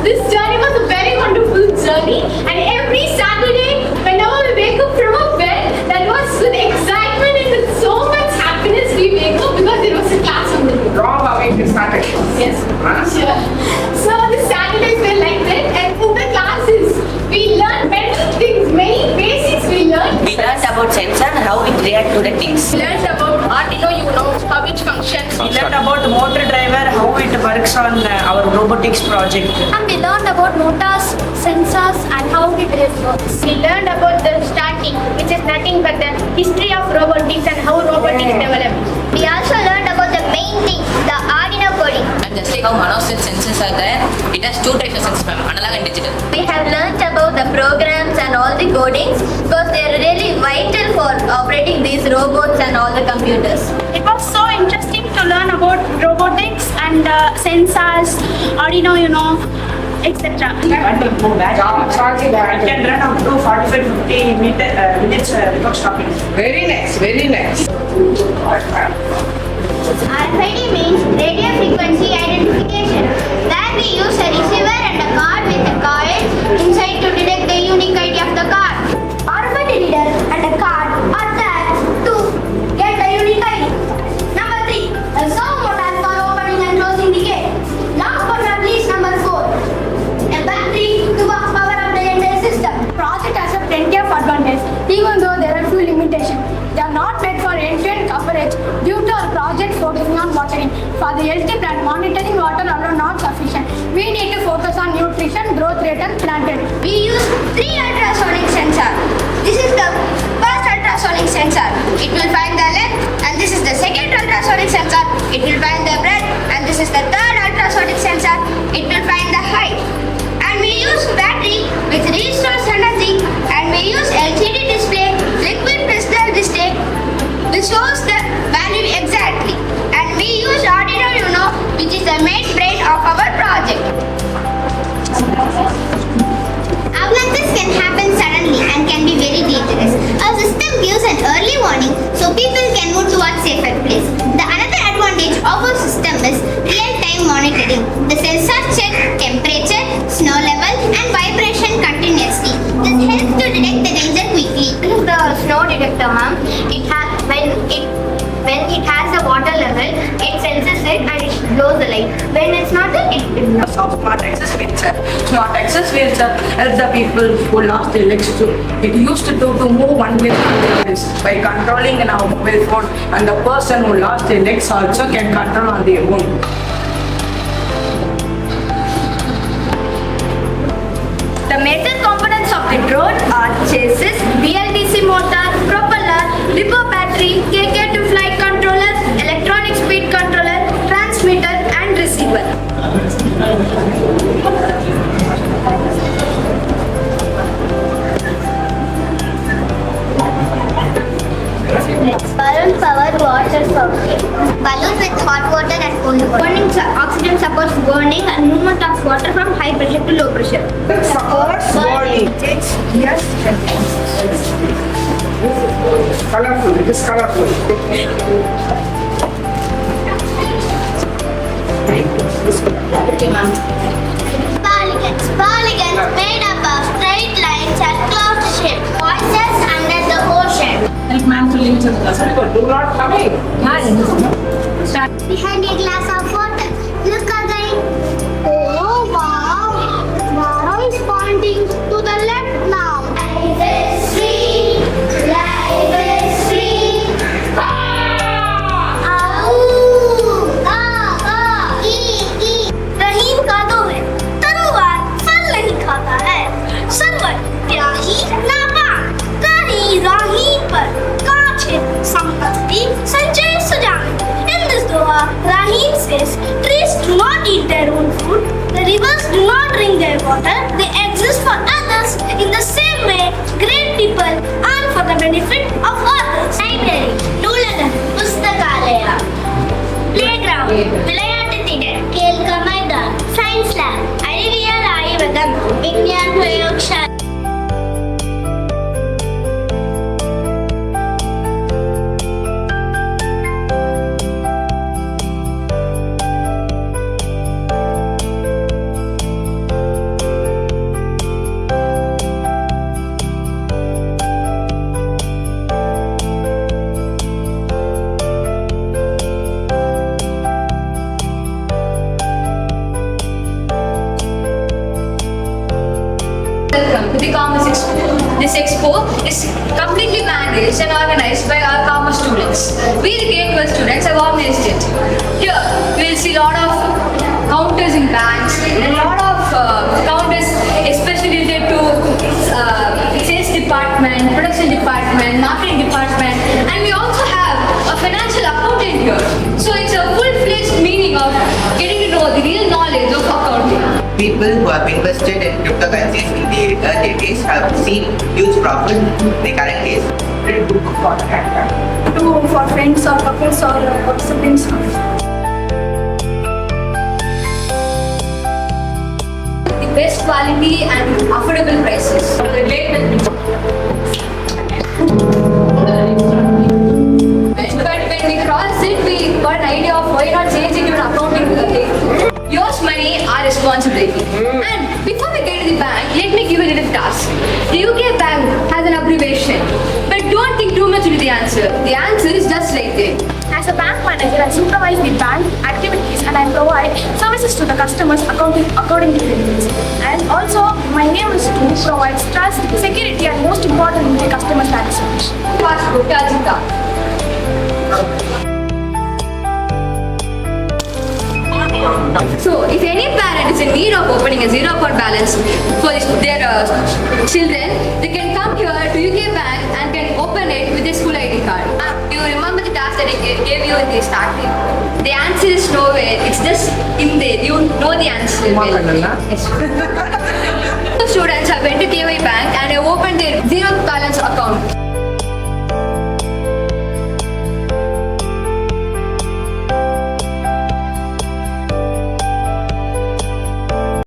this journey was a very wonderful journey, and every Saturday, whenever we wake up from our bed, that was with excitement and with so much happiness we wake up because there was a class on the day. Wrong away to start it. Yes. Sure. So the Saturdays were like that, and in the classes we learned many things, many basics we learned. We learned about sensor and how it react to the things. We learned about Arduino, how it functions. We learned about the motor driver, how it works on our robotics project. And we learned about motors, sensors, and how it works. We learned about the starting, which is nothing but the history of robotics and how robotics developed. We also learned about the main thing, the Arduino coding. And just like how Mano's sensors are there, it has two types of sensors, analog and digital. We have learned about the programs and all the codings because they are really vital for operating these robots and all the computers. It was so interesting to learn about robotics and sensors, Arduino, etc. Charging It can run up to 45-50 minutes without stopping. Very nice, very nice. RFID means radio frequency identification, where we use a receiver and a card with a coil inside to detect the unique ID of the card. RFID reader and a card are there to get the unique ID. Number 3, a sound motor for opening and closing the gate. Last but not least, number 4, a battery to power up the entire system. Project has a plenty of advantages, even though there are few limitations. They are not made for end-to-end coverage due to our project focusing on watering. For the healthy plant, monitoring water alone not sufficient. We need to focus on nutrition, growth rate and plant rate. We use 3 ultrasonic sensors. This is the first ultrasonic sensor. It will find the length, and this is the second ultrasonic sensor. It will find the breadth, and this is the third ultrasonic sensor. It will find the height. And we use battery which restores energy, and we use LCD display, liquid crystal display, which shows the value exactly. And we use Arduino, which is the main brain of our project. Avalanches can happen suddenly and can be very dangerous. Our system gives an early warning so people can move towards safer place. The another advantage of our system is real-time monitoring. The sensors check temperature, snow level and vibration continuously. This helps to detect the danger quickly. This is the snow detector, ma'am. When it has the water level, it senses it and it blows the light. When it's not there, it blows. Smart access wheelchair. Smart access wheelchair help the people who lost their legs to. It used to move one way by controlling in our mobile phone, and the person who lost their legs also can control on their own. The major components of the drone are chassis, BLDC motor, propeller, LiPo battery, KK to flight controller, electronic speed controller, transmitter and receiver. Balloon powered water fountain. Balloon with hot water and cold water. Burning oxygen supports burning and movement of water from high pressure to low pressure. Supports burning. Yes. Colorful, it is colorful. Polygons made up of straight lines and closed shapes. Voices under the ocean. Help man to lead to the Do not come in. Behind a glass of water, look again. Oh wow! Vara is pointing to the left now. Life is free. Life is free. रहीम कादों में तरुवार फल नहीं खाता है server राही नापा कहीं राही पर काछे संपत्ति संचय Sujan. In this dua, Rahim says, trees do not eat their own food, the rivers do not drink their water, they exist for others in the same way great people are for the benefit of others. Library, Nulagan, Pustakalaya, Playground, விளையாட்டு திடல், கேள்க maidan, Science Lab, அறிவியல் ஆய்வகம், Vigyan பிரயோகசாலை. is completely managed and organized by our commerce students. We, the Grade 12 students, have organized it. Here, we will see a lot of counters in banks, a lot of counters especially related to sales department, production department, marketing department, and we also have a financial accountant here. So it's a full-fledged meaning of getting to know the real knowledge of accounting. People who have invested in cryptocurrencies in the early days have seen huge profit in the current days. Read book for that. For friends or couples or siblings. The best quality and affordable prices. But when we crossed it, we got an idea of why not change it to an accounting thing. Yours money, our responsibility. And before we get to the bank, let me give you a little task. The UK bank has an abbreviation, but don't think too much into the answer. The answer is just like that. As a bank manager, I supervise the bank activities and I provide services to the customers according to their needs. And also, my name is to provide trust, security, and most importantly, customer satisfaction. Passport, Tajika. So, if any parent is in need of opening a zero account balance for their children, they can come here to UK Bank and can open it with their school ID card. You remember the task that I gave you in the starting? The answer is nowhere. It's just in there. You know the answer. Well. Yes.